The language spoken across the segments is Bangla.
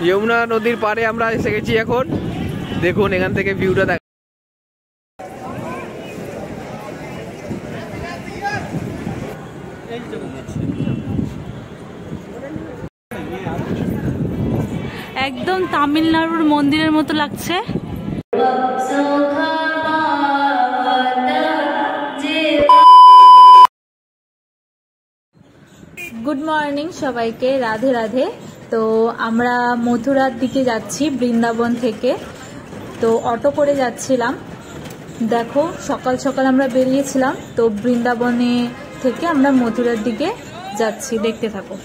যমুনা নদীর পাড়ে আমরা এসে গেছি এখন। দেখুন এখান থেকে ভিউটা দেখ। একদম তামিলনাড়ুর মন্দিরের মতো লাগছে। গুড মর্নিং সবাইকে, রাধে রাধে। তো আমরা মথুরার দিকে যাচ্ছি বৃন্দাবন থেকে। তো অটো করে যাচ্ছিলাম। দেখো সকাল সকাল আমরা বেরিয়েছিলাম, তো বৃন্দাবনে থেকে আমরা মথুরার দিকে যাচ্ছি, দেখতে থাকো।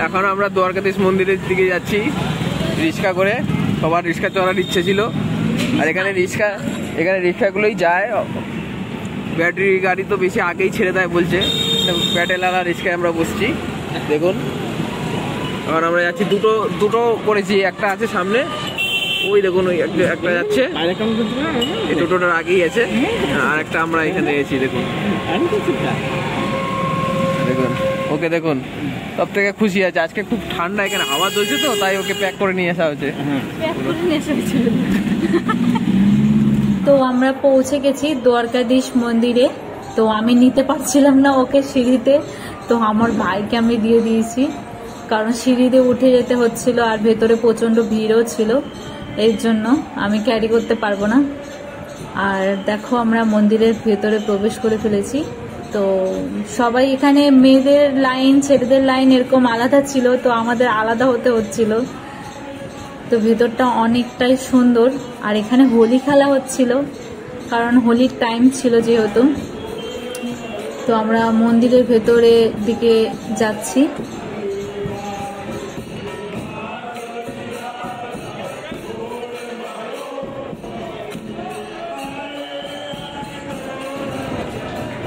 এখন আমরা দ্বারকাধীশ মন্দিরের দিকে যাচ্ছি রিক্সা করে। সবার রিক্সা চড়ার ইচ্ছে ছিল, আর এখানে রিক্সাগুলোই যায়। ব্যাটারি গাড়ি তো বেশি আগেই ছেড়ে দেয় বলছে, প্যাটেলালা রিক্সায় আমরা বসছি। দেখুন এখন আমরা যাচ্ছি, দুটো করেছি, একটা আছে সামনে, ওই দেখুন ওই একটা যাচ্ছে, এই দুটোটার আগেই আছে, আর একটা আমরা এখানে এসেছি। দেখুন দেখুন ওকে, দেখুন সব থেকে খুশি আছে আজকে, খুব ঠান্ডা, এখানে হাওয়া চলছে তো তাই ওকে প্যাক করে নিয়ে আসা হয়েছে। তো আমরা পৌঁছে গেছি দ্বারকাধীশ মন্দিরে। তো আমি নিতে পারছিলাম না ওকে সিঁড়িতে, তো আমার ভাইকে আমি দিয়ে দিয়েছি, কারণ সিঁড়িতে উঠে যেতে হচ্ছিল আর ভেতরে প্রচন্ড ভিড়ও ছিল, এর জন্য আমি ক্যারি করতে পারবো না। আর দেখো আমরা মন্দিরের ভেতরে প্রবেশ করে ফেলেছি। তো সবাই এখানে মেয়েদের লাইন ছেলেদের লাইন এরকম আলাদা ছিল, তো আমাদের আলাদা হতে হচ্ছিল। তো ভেতরটা অনেকটাই সুন্দর, আর এখানে হোলি খেলা হচ্ছিল, কারণ হোলির টাইম ছিল যেহেতু। তো আমরা মন্দিরের ভেতরে দিকে যাচ্ছি।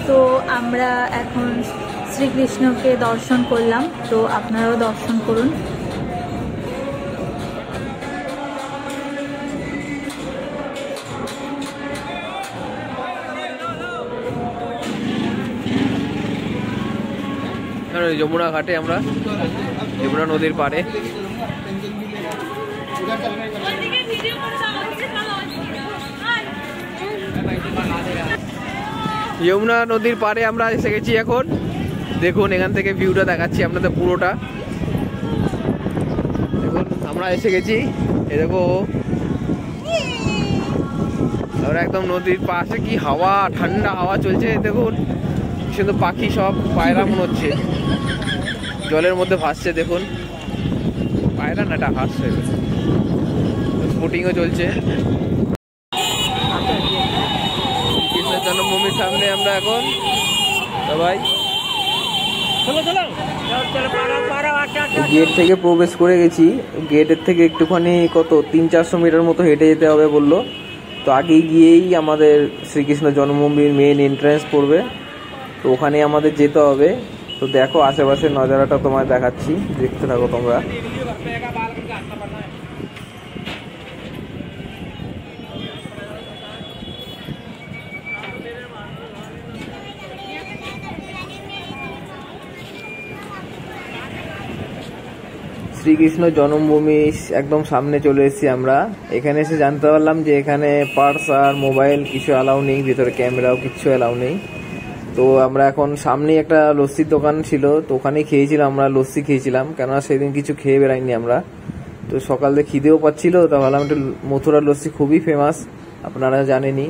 তো আমরা এখন শ্রীকৃষ্ণকে দর্শন করলাম, তো আপনারাও দর্শন করুন। যমুনা ঘাটে আমরা, যমুনা নদীর পাড়ে। যমুনা নদীর পাড়ে আমরা এসে গেছি এখন। দেখুন এখান থেকে ভিউটা দেখাচ্ছি আপনাদের পুরোটা। দেখুন আমরা এসে গেছি, এই দেখো আমরা একদম নদীর পাশে, কি হাওয়া, ঠান্ডা হাওয়া চলছে। দেখুন শুধু পাখি সব পায়রা মনে হচ্ছে জলের মধ্যে ভাসছে। দেখুন পায়রা না, এটা ভাসছে, বোটিংও চলছে। কৃষ্ণের জন্মভূমির সামনে আমরা এখন সবাই গেট থেকে প্রবেশ করে গেছি। গেটের থেকে একটুখানি কত 300-400 মিটার মতো হেঁটে যেতে হবে বললো। তো আগেই গিয়েই আমাদের শ্রীকৃষ্ণ জন্মভূমির মেন এন্ট্রান্স পড়বে, তো ওখানে আমাদের যেতে হবে। তো দেখো আশেপাশের নজারাটা তোমায় দেখাচ্ছি, দেখতে থাকো তোমরা। শ্রীকৃষ্ণ জন্মভূমি একদম সামনে চলে এসেছি আমরা। এখানে এসে জানতে পারলাম যে এখানে পার্স আর মোবাইল কিছু অ্যালাউ নেই, ভিতরে ক্যামেরাও কিছু অ্যালাউ নেই। তো আমরা এখন সামনেই একটা লস্যির দোকান ছিল, তো ওখানেই খেয়েছিলাম, আমরা লস্যি খেয়েছিলাম, কেননা সেদিন কিছু খেয়ে বেড়াইনি আমরা। তো সকালে খিদেও পাচ্ছিল, তো ভাবলাম একটু, মথুরার লস্যি খুবই ফেমাস, আপনারা জানেনই।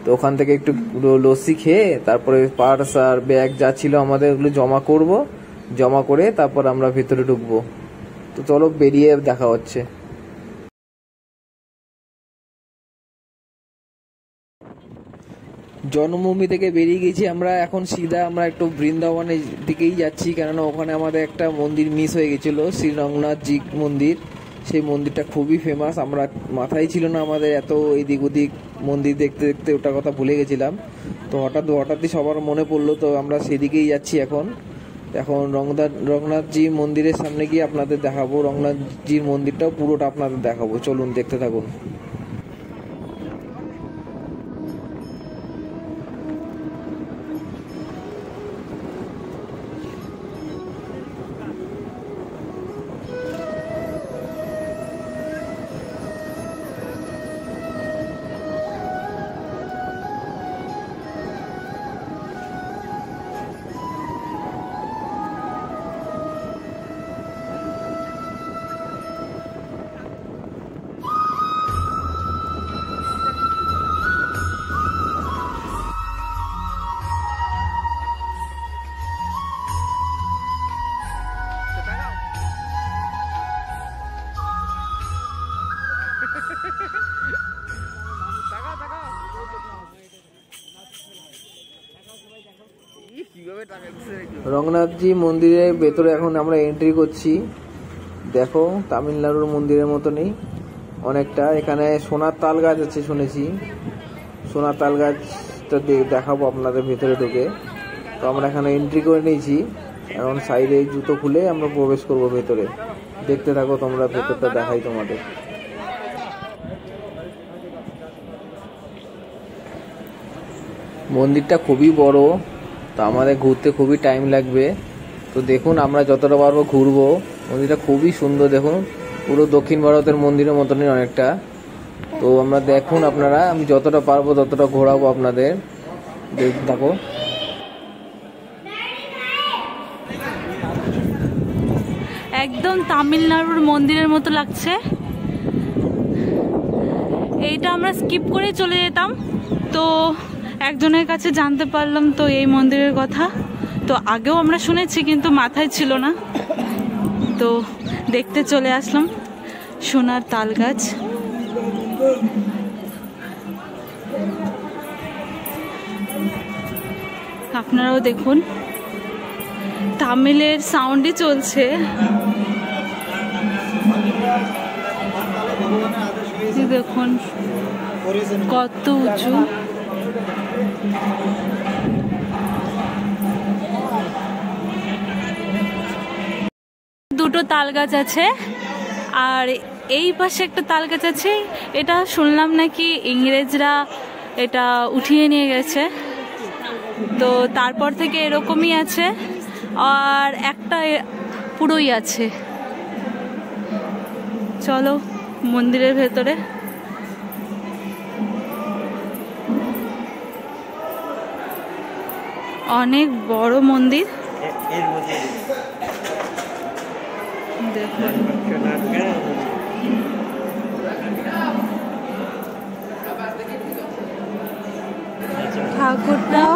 তো ওখান থেকে একটু লস্যি খেয়ে তারপরে পার্স আর ব্যাগ যা ছিল আমাদের ওগুলো জমা করে তারপর আমরা ভেতরে ঢুকবো। তো চলো বেরিয়ে দেখা হচ্ছে। জন্মভূমি থেকে বেরিয়ে গেছি আমরা, এখন সিধা আমরা একটু বৃন্দাবনের দিকেই যাচ্ছি, কেননা ওখানে আমাদের একটা মন্দির মিস হয়ে গেছিল, শ্রী রঙ্গনাথজি মন্দির। সেই মন্দিরটা খুবই ফেমাস। আমরা মাথায় ছিল না আমাদের এত এদিক ওদিক মন্দির দেখতে দেখতে ওটা কথা ভুলে গেছিলাম। তো হঠাৎই সবার মনে পড়লো, তো আমরা সেদিকেই যাচ্ছি এখন। রঘুনাথজি মন্দিরের সামনে গিয়ে আপনাদের দেখাবো, রঘুনাথজির মন্দিরটাও পুরোটা আপনাদের দেখাবো। চলুন দেখতে থাকুন। রঘুনাথজি মন্দিরের ভেতরে এখন আমরা এন্ট্রি করছি। দেখো তামিলনাড়ুর মন্দিরের মতনই অনেকটা। এখানে সোনার তাল গাছ আছে শুনেছি, সোনার তাল গাছটা দেখাবো আপনাদের ভেতরে ঢুকে। তো আমরা এখানে এন্ট্রি করে নিয়েছি, এখন সাইডে জুতো খুলে আমরা প্রবেশ করবো ভেতরে। দেখতে থাকো তোমরা, ভেতরটা দেখাই তোমাদের। মন্দিরটা খুবই বড়, তো আমাদের ঘুরতে খুবই টাইম লাগবে। তো দেখুন আমরা যতটা পারবো ঘুরবো। মন্দিরটা খুবই সুন্দর, দেখুন পুরো দক্ষিণ ভারতের মন্দিরের মতনই অনেকটা। তো আমরা দেখুন আপনারা, আমি যতটা পারবো ততটা ঘোরাবো আপনাদের, দেখতে থাকো। একদম তামিলনাড়ুর মন্দিরের মতো লাগছে। এইটা আমরা স্কিপ করে চলে যেতাম, তো একজনের কাছে জানতে পারলাম তো এই মন্দিরের কথা। তো আগেও আমরা শুনেছি কিন্তু মাথায় ছিল না, তো দেখতে চলে আসলাম। সোনার তাল গাছ, আপনারাও দেখুন। তামিলের সাউন্ডই চলছে। দেখুন কত উঁচু। দুটো তাল গাছ আছে, আর এই পাশে একটা তাল গাছ আছে। এটা শুনলাম নাকি ইংরেজরা এটা উঠিয়ে নিয়ে গেছে, তো তারপর থেকে এরকমই আছে। আর একটা পুরোই আছে। চলো মন্দিরের ভেতরে। অনেক বড় মন্দির, দেখুন। ঠাকুরটাও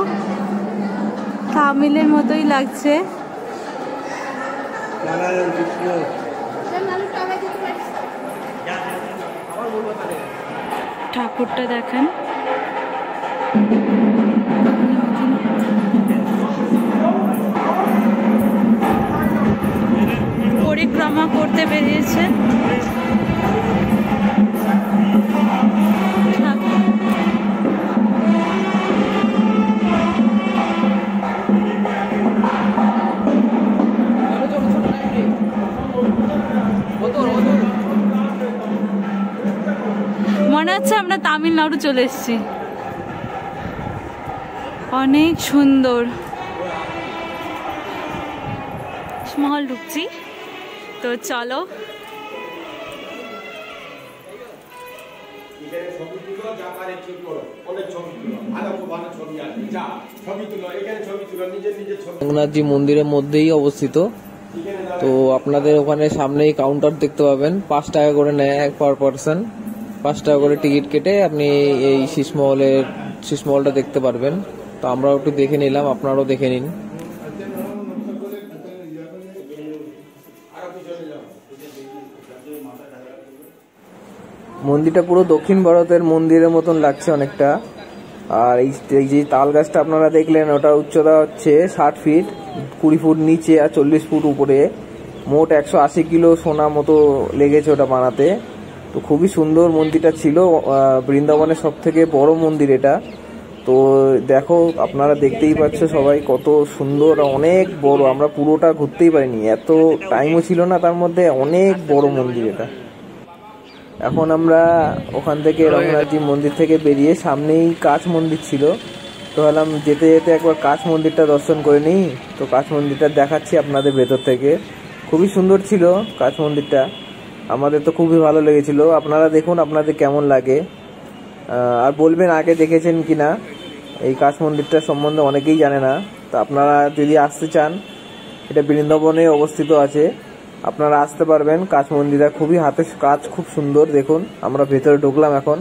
তামিলের মতোই লাগছে। ঠাকুরটা দেখেন, পরিক্রমা করতে বেরিয়েছে। মনে হচ্ছে আমরা তামিলনাড়ু চলে এসেছি। অনেক সুন্দর মহল ঢুকছি, তো চলো। রঘুনাথজি মন্দিরের মধ্যেই অবস্থিত। তো আপনাদের ওখানে সামনেই কাউন্টার দেখতে পাবেন, 5 টাকা করে নেয় পার পার্সন। 5 টাকা করে টিকিট কেটে আপনি এই শীষমহলটা দেখতে পারবেন। তো আমরাও একটু দেখে নিলাম, আপনারাও দেখে নিন। মন্দিরটা পুরো দক্ষিণ ভারতের মন্দিরের মতন লাগছে অনেকটা। আর এই যে তাল গাছটা আপনারা দেখলেন, ওটার উচ্চতা হচ্ছে 60 ফিট, 20 ফুট নিচে আর 40 ফুট উপরে। মোট 180 কিলো সোনা মতো লেগেছে ওটা বানাতে। তো খুবই সুন্দর মন্দিরটা ছিল, বৃন্দাবনের সব থেকে বড় মন্দির এটা। তো দেখো আপনারা দেখতেই পাচ্ছ সবাই কত সুন্দর, অনেক বড়, আমরা পুরোটা ঘুরতেই পারিনি, এত টাইমও ছিল না তার মধ্যে, অনেক বড় মন্দির এটা। এখন আমরা ওখান থেকে রঘুনাথজি মন্দির থেকে বেরিয়ে সামনেই কাচ মন্দির ছিল, তো ভাবলাম যেতে যেতে একবার কাচ মন্দিরটা দর্শন করে নিই। তো কাচ মন্দিরটা দেখাচ্ছি আপনাদের ভেতর থেকে, খুবই সুন্দর ছিল কাচ মন্দিরটা, আমাদের তো খুবই ভালো লেগেছিল। আপনারা দেখুন আপনাদের কেমন লাগে, আর বলবেন আগে দেখেছেন কিনা। এই কাচ মন্দিরটা সম্বন্ধে অনেকেই জানে না, তো আপনারা যদি আসতে চান, এটা বৃন্দাবনে অবস্থিত আছে, আপনারা আসতে পারবেন। কাচ মন্দিরটা খুবই হাতের কাজ, খুব সুন্দর। দেখুন আমরা ভেতরে ঢুকলাম এখন,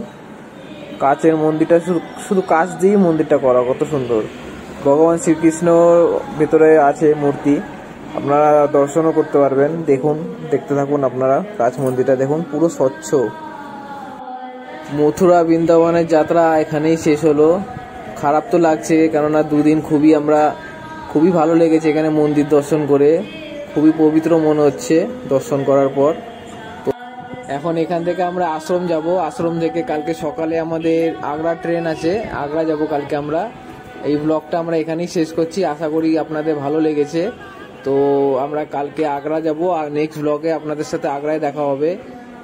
কাচের মন্দিরটা শুধু কাচ দিয়েই মন্দিরটা করা, কত সুন্দর। ভগবান শ্রীকৃষ্ণ ভেতরে আছে মূর্তি, আপনারা দর্শনও করতে পারবেন। দেখুন, দেখতে থাকুন আপনারা, কাচ মন্দিরটা দেখুন পুরো স্বচ্ছ। মথুরা বৃন্দাবনের যাত্রা এখানেই শেষ হলো। খারাপ তো লাগছে, কেননা দুদিন খুবই ভালো লেগেছে এখানে মন্দির দর্শন করে, খুবই পবিত্র মনে হচ্ছে দর্শন করার পর। তো এখন এখান থেকে আমরা আশ্রম যাব, আশ্রম থেকে কালকে সকালে আমাদের আগ্রা ট্রেন আছে, আগ্রা যাব কালকে আমরা। এই ব্লগটা আমরা এখানেই শেষ করছি, আশা করি আপনাদের ভালো লেগেছে। তো আমরা কালকে আগ্রা যাব, আর নেক্সট ব্লগে আপনাদের সাথে আগ্রায় দেখা হবে।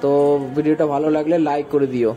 তো ভিডিওটা ভালো লাগলে লাইক করে দিও।